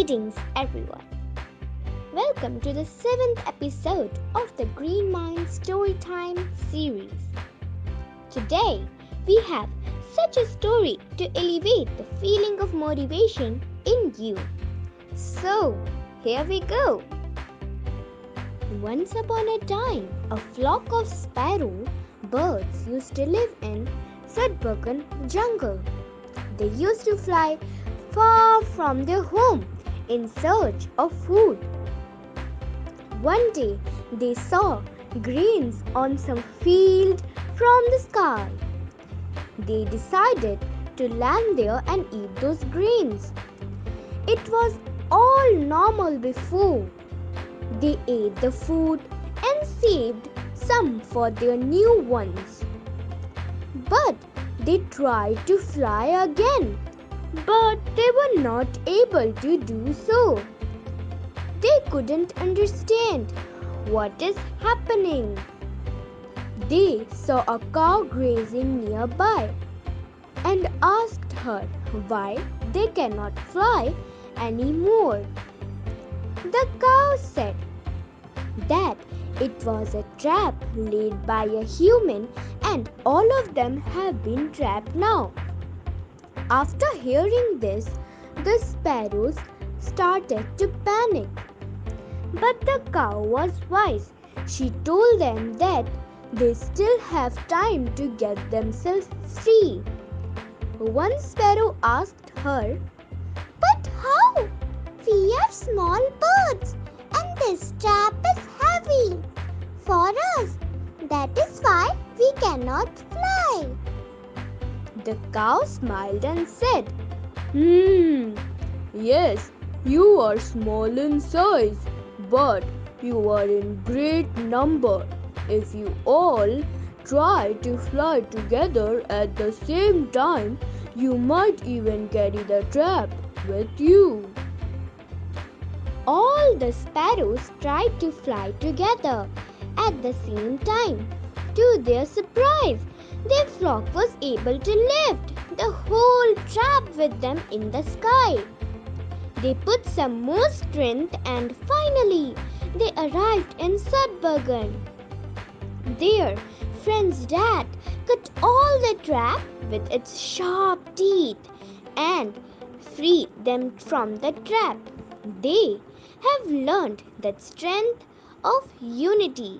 Greetings everyone. Welcome to the 7th episode of the Green Mind Storytime series. Today we have such a story to elevate the feeling of motivation in you. So, here we go. Once upon a time, a flock of sparrow birds used to live in Sundarban jungle. They used to fly far from their home in search of food. One day they saw grains on some field from the sky. They decided to land there and eat those grains. It was all normal before. They ate the food and saved some for their new ones. But they tried to fly again, but they were not able to do so. They couldn't understand what is happening. They saw a cow grazing nearby and asked her why they cannot fly anymore. The cow said that it was a trap laid by a human and all of them have been trapped now. After hearing this, the sparrows started to panic. But the cow was wise. She told them that they still have time to get themselves free. One sparrow asked her, "But how? We are small birds and this trap is heavy for us. That is why we cannot fly." The cow smiled and said, Yes, you are small in size, but you are in great number. If you all try to fly together at the same time, you might even carry the trap with you." All the sparrows tried to fly together at the same time. To their surprise, their flock was able to lift the whole trap with them in the sky. They put some more strength and finally they arrived in Sundarban. Their friend's dad cut all the trap with its sharp teeth and freed them from the trap. They have learned the strength of unity.